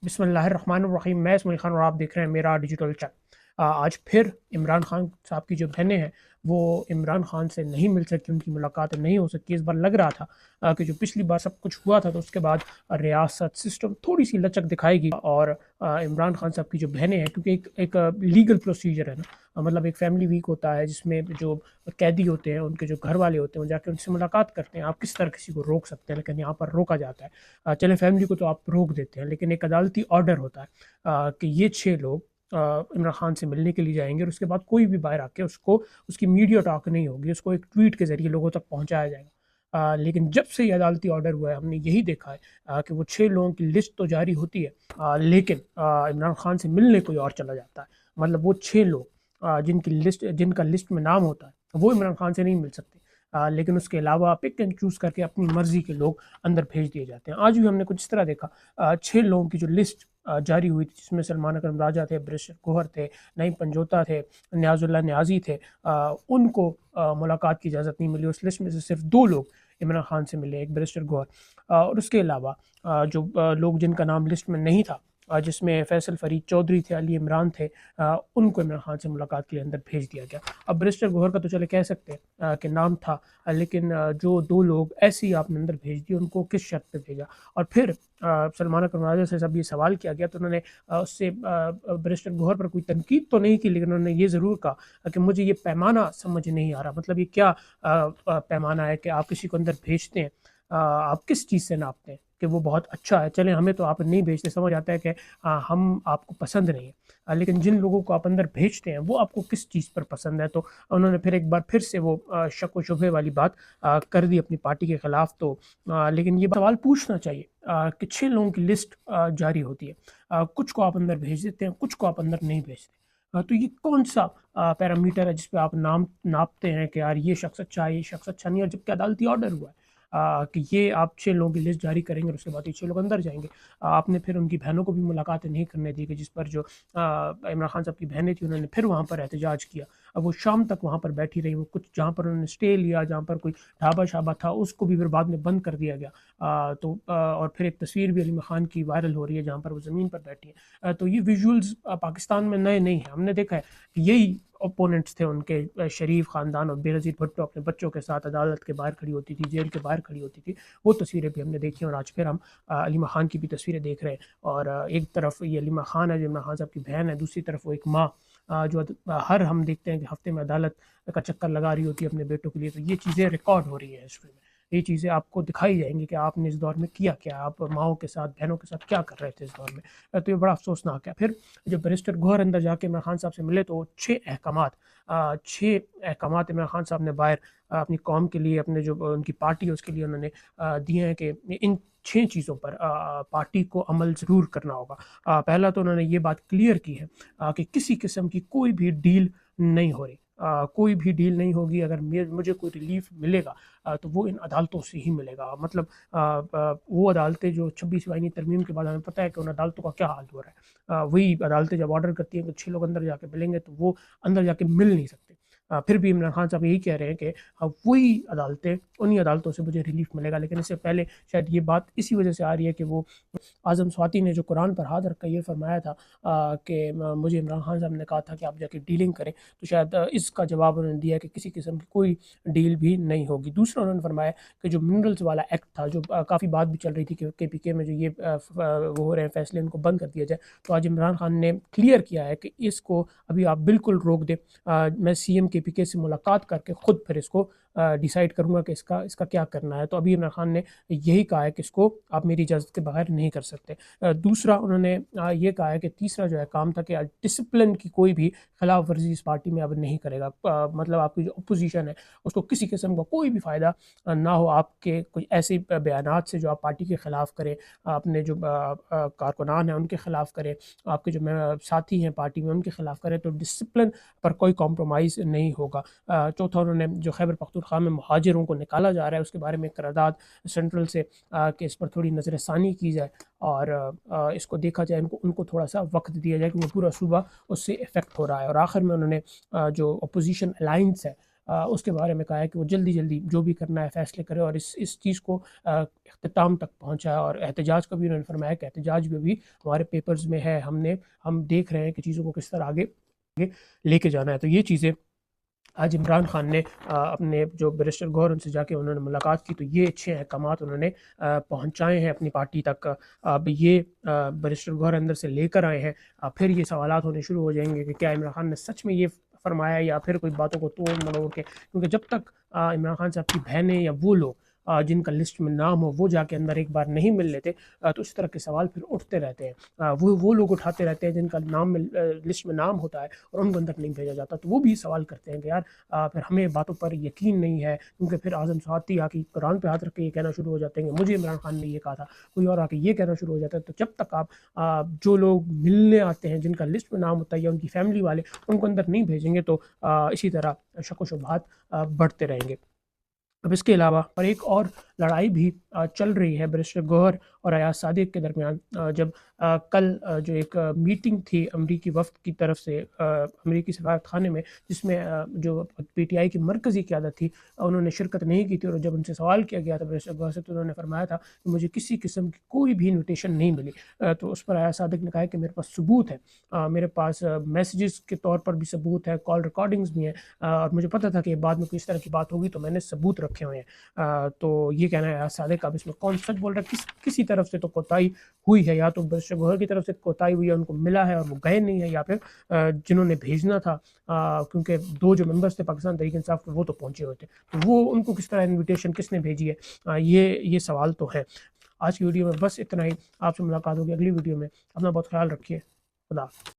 بسم اللہ الرحمن الرحیم، میں اسماعیل خان اور آپ دیکھ رہے ہیں میرا ڈیجیٹل چک۔ آج پھر عمران خان صاحب کی جو بہنیں ہیں وہ عمران خان سے نہیں مل سکی، ان کی ملاقات نہیں ہو سکی۔ اس بار لگ رہا تھا کہ جو پچھلی بار سب کچھ ہوا تھا تو اس کے بعد ریاست سسٹم تھوڑی سی لچک دکھائے گی، اور عمران خان صاحب کی جو بہنیں ہیں، کیونکہ ایک لیگل پروسیجر ہے نا، مطلب ایک فیملی ویک ہوتا ہے جس میں جو قیدی ہوتے ہیں ان کے جو گھر والے ہوتے ہیں وہ جا کے ان سے ملاقات کرتے ہیں۔ آپ کس طرح کسی کو روک سکتے ہیں، لیکن یہاں پر روکا جاتا ہے۔ چلے فیملی کو تو آپ روک دیتے ہیں، لیکن ایک عدالتی آرڈر ہوتا ہے کہ یہ 6 لوگ عمران خان سے ملنے کے لیے جائیں گے، اور اس کے بعد کوئی بھی باہر آ کے اس کی میڈیا ٹاک نہیں ہوگی، اس کو ایک ٹویٹ کے ذریعے لوگوں تک پہنچایا جائے گا۔ لیکن جب سے یہ عدالتی آرڈر ہوا ہے ہم نے یہی دیکھا ہے کہ وہ 6 لوگوں کی لسٹ تو جاری ہوتی ہے، لیکن عمران خان سے ملنے کوئی اور چلا جاتا ہے۔ مطلب وہ 6 لوگ جن کا لسٹ میں نام ہوتا ہے وہ عمران خان سے نہیں مل سکتے، لیکن اس کے علاوہ پک اینڈ چوز کر کے اپنی مرضی کے لوگ اندر بھیج دیے جاتے ہیں۔ آج بھی ہم نے کچھ اس طرح دیکھا، 6 لوگوں کی جو لسٹ جاری ہوئی تھی، جس میں سلمان اکرم راجہ تھے، برشر گوہر تھے، نعیم پنجوتا تھے، نیاز اللہ نیازی تھے، ان کو ملاقات کی اجازت نہیں ملی۔ اس لسٹ میں سے صرف 2 لوگ عمران خان سے ملے، ایک برشر گوہر اور اس کے علاوہ جو لوگ جن کا نام لسٹ میں نہیں تھا، جس میں فیصل فرید چودھری تھے، علی عمران تھے، ان کو عمران خان سے ملاقات کے لیے اندر بھیج دیا گیا۔ اب برسٹر گوہر کا تو چلے کہہ سکتے ہیں کہ نام تھا، لیکن جو 2 لوگ ایسے ہی آپ نے اندر بھیج دیے، ان کو کس شرط پہ بھیجا؟ اور پھر سلمان اکرم راجہ سے جب یہ سوال کیا گیا تو انہوں نے اس سے برسٹر گوہر پر کوئی تنقید تو نہیں کی، لیکن انہوں نے یہ ضرور کہا کہ مجھے یہ پیمانہ سمجھ نہیں آ رہا، مطلب یہ کیا پیمانہ ہے کہ آپ کسی کو اندر بھیجتے ہیں، آپ کس چیز سے ناپتے ہیں کہ وہ بہت اچھا ہے؟ چلیں ہمیں تو آپ نہیں بھیجتے، سمجھ آتا ہے کہ ہم آپ کو پسند نہیں ہیں، لیکن جن لوگوں کو آپ اندر بھیجتے ہیں وہ آپ کو کس چیز پر پسند ہے؟ تو انہوں نے پھر ایک بار پھر سے وہ شک و شبہ والی بات کر دی اپنی پارٹی کے خلاف۔ تو لیکن یہ سوال پوچھنا چاہیے کہ 6 لوگوں کی لسٹ جاری ہوتی ہے، کچھ کو آپ اندر بھیج دیتے ہیں، کچھ کو آپ اندر نہیں بھیجتے۔ تو یہ کون سا پیرامیٹر ہے جس پہ آپ ناپتے ہیں کہ یار یہ شخص اچھا ہے، یہ شخص اچھا نہیں ہے؟ اور جبکہ عدالتی آرڈر ہوا ہے کہ یہ آپ 6 لوگوں کی لسٹ جاری کریں گے اور اس کے بعد یہ 6 لوگ اندر جائیں گے۔ آپ نے پھر ان کی بہنوں کو بھی ملاقاتیں نہیں کرنے دی، کہ جس پر جو عمران خان صاحب کی بہنیں تھیں انہوں نے پھر وہاں پر احتجاج کیا۔ اب وہ شام تک وہاں پر بیٹھی رہی، وہ کچھ جہاں پر انہوں نے اسٹے لیا، جہاں پر کوئی ڈھابا شابا تھا، اس کو بھی پھر بعد میں بند کر دیا گیا۔ اور پھر ایک تصویر بھی علی خان کی وائرل ہو رہی ہے جہاں پر وہ زمین پر بیٹھی ہے۔ تو یہ ویژولز پاکستان میں نئے نہیں ہیں، ہم نے دیکھا ہے کہ یہی اپوننٹس تھے ان کے، شریف خاندان اور بینظیر بھٹو اپنے بچوں کے ساتھ عدالت کے باہر کھڑی ہوتی تھی، جیل کے باہر کھڑی ہوتی تھی، وہ تصویریں بھی ہم نے دیکھی ہیں۔ اور آج پھر ہم علی خان کی بھی تصویریں دیکھ رہے ہیں، اور ایک طرف یہ علی خان ہے جو عمران خان صاحب کی بہن ہے، دوسری طرف وہ ایک ماں جو ہر ہم دیکھتے ہیں کہ ہفتے میں عدالت کا چکر لگا رہی ہوتی ہے اپنے بیٹوں کے لیے۔ تو یہ چیزیں ریکارڈ ہو رہی ہیں ہسٹری میں، یہ چیزیں آپ کو دکھائی جائیں گی کہ آپ نے اس دور میں کیا کیا، آپ ماؤں کے ساتھ، بہنوں کے ساتھ کیا کر رہے تھے اس دور میں۔ تو یہ بڑا افسوسناک ہے۔ پھر جب بیرسٹر گوہر اندر جا کے عمران خان صاحب سے ملے تو 6 احکامات عمران خان صاحب نے باہر اپنی قوم کے لیے، اپنے جو ان کی پارٹی ہے اس کے لیے انہوں نے دیے ہیں کہ ان 6 چیزوں پر پارٹی کو عمل ضرور کرنا ہوگا۔ پہلا تو انہوں نے یہ بات کلیئر کی ہے کہ کسی قسم کی کوئی بھی ڈیل نہیں ہو رہی، کوئی بھی ڈیل نہیں ہوگی۔ اگر مجھے کوئی ریلیف ملے گا تو وہ ان عدالتوں سے ہی ملے گا۔ مطلب وہ عدالتیں جو 26 آئینی ترمیم کے بعد ہمیں پتہ ہے کہ ان عدالتوں کا کیا حال ہو رہا ہے، وہی عدالتیں جب آرڈر کرتی ہیں کہ 6 لوگ اندر جا کے ملیں گے تو وہ اندر جا کے مل نہیں سکتے۔ پھر بھی عمران خان صاحب یہی کہہ رہے ہیں کہ وہی عدالتیں، انہی عدالتوں سے مجھے ریلیف ملے گا۔ لیکن اس سے پہلے شاید یہ بات اسی وجہ سے آ رہی ہے کہ وہ اعظم سواتی نے جو قرآن پر ہاتھ رکھ کر یہ فرمایا تھا کہ مجھے عمران خان صاحب نے کہا تھا کہ آپ جا کے ڈیلنگ کریں، تو شاید اس کا جواب انہوں نے دیا کہ کسی قسم کی کوئی ڈیل بھی نہیں ہوگی۔ دوسرا انہوں نے فرمایا کہ جو منرلز والا ایکٹ تھا، جو کافی بات بھی چل رہی تھی کہ کے پی کے میں جو یہ وہ ہو رہے ہیں فیصلے، ان کو بند کر دیا جائے، تو آج عمران خان نے کلیئر کیا ہے کہ اس کو ابھی آپ بالکل روک دیں، میں سی ایم کے پی کے سے ملاقات کر کے خود پھر اس کو ڈیسائیڈ کروں گا کہ اس کا کیا کرنا ہے۔ تو ابھی عمران خان نے یہی کہا ہے کہ اس کو آپ میری اجازت کے بغیر نہیں کر سکتے۔ دوسرا انہوں نے یہ کہا ہے کہ تیسرا جو ہے کام تھا کہ ڈسپلن کی کوئی بھی خلاف ورزی اس پارٹی میں اب نہیں کرے گا، مطلب آپ کی جو اپوزیشن ہے اس کو کسی قسم کا کوئی بھی فائدہ نہ ہو آپ کے کوئی ایسے بیانات سے جو آپ پارٹی کے خلاف کریں، اپنے جو کارکنان ہیں ان کے خلاف کریں، آپ کے جو ساتھی ہیں پارٹی میں ان کے خلاف کریں، تو ڈسپلن پر کوئی کمپرومائز نہیں ہوگا۔ چوتھا انہوں نے جو خیبر پختونخوا میں مہاجروں کو نکالا جا رہا ہے اس کے بارے میں قرارداد سینٹرل سے کہ اس پر تھوڑی نظر ثانی کی جائے اور اس کو دیکھا جائے، ان کو تھوڑا سا وقت دیا جائے کیونکہ پورا صوبہ اس سے افیکٹ ہو رہا ہے۔ اور آخر میں انہوں نے جو اپوزیشن الائنس ہے اس کے بارے میں کہا ہے کہ وہ جلدی جلدی جو بھی کرنا ہے فیصلے کرے اور اس چیز کو اختتام تک پہنچائے، اور احتجاج کا بھی انہوں نے فرمایا کہ احتجاج بھی ہمارے پیپرز میں ہے، ہم دیکھ رہے ہیں کہ چیزوں کو کس طرح آگے لے کے جانا ہے۔ تو یہ چیزیں آج عمران خان نے اپنے جو بیرسٹر گوہر ان سے جا کے انہوں نے ملاقات کی، تو یہ اچھے احکامات انہوں نے پہنچائے ہیں اپنی پارٹی تک۔ اب یہ بیرسٹر گوہر اندر سے لے کر آئے ہیں، پھر یہ سوالات ہونے شروع ہو جائیں گے کہ کیا عمران خان نے سچ میں یہ فرمایا یا پھر کوئی باتوں کو توڑ مڑوڑ کے، کیونکہ جب تک عمران خان صاحب کی بہنیں یا وہ لوگ جن کا لسٹ میں نام ہو وہ جا کے اندر ایک بار نہیں مل لیتے، تو اس طرح کے سوال پھر اٹھتے رہتے ہیں۔ وہ لوگ اٹھاتے رہتے ہیں جن کا نام لسٹ میں نام ہوتا ہے اور ان کو اندر نہیں بھیجا جاتا، تو وہ بھی سوال کرتے ہیں کہ یار پھر ہمیں باتوں پر یقین نہیں ہے، کیونکہ پھر اعظم سعادتی آ کے قرآن پہ ہاتھ رکھ کے یہ کہنا شروع ہو جاتے ہیں کہ مجھے عمران خان نے یہ کہا تھا، کوئی اور آ کے یہ کہنا شروع ہو جاتا ہے۔ تو جب تک آپ جو لوگ ملنے آتے ہیں جن کا لسٹ میں نام ہوتا ہے یا ان کی فیملی والے ان کو اندر نہیں بھیجیں گے، تو اسی طرح شک و شبہات بڑھتے رہیں گے۔ اب اس کے علاوہ پر ایک اور لڑائی بھی چل رہی ہے بیرسٹر گوہر اور ایاز صادق کے درمیان، جب کل جو ایک میٹنگ تھی امریکی وفد کی طرف سے امریکی سفارت خانے میں، جس میں جو پی ٹی آئی کی مرکزی قیادت تھی انہوں نے شرکت نہیں کی تھی، اور جب ان سے سوال کیا گیا تھا بیرسٹر گوہر سے تو انہوں نے فرمایا تھا کہ مجھے کسی قسم کی کوئی بھی انویٹیشن نہیں ملی۔ تو اس پر ایاز صادق نے کہا کہ میرے پاس ثبوت ہے، میرے پاس میسیجز کے طور پر بھی ثبوت ہے، کال ریکارڈنگز بھی ہیں، اور مجھے پتہ تھا کہ بعد میں کس طرح کی بات ہوگی تو میں نے ثبوت رکھے ہوئے ہیں۔ تو یہ کہنا ہے ایاز صادق، اب اس میں کون سچ بول رہا ہے؟ کسی طرف سے تو کوتاہی ہوئی ہے، یا تو بیرسٹر گوہر کی طرف سے کوتاہی ہوئی ہے، ان کو ملا ہے اور وہ گئے نہیں ہیں، یا پھر جنہوں نے بھیجنا تھا، کیونکہ دو جو ممبرس تھے پاکستان تحریک انصاف کے وہ تو پہنچے ہوئے تھے، تو وہ ان کو کس طرح انویٹیشن کس نے بھیجی ہے، یہ سوال تو ہے۔ آج کی ویڈیو میں بس اتنا ہی، آپ سے ملاقات ہوگی اگلی ویڈیو میں، اپنا بہت خیال رکھیے، خدا حافظ۔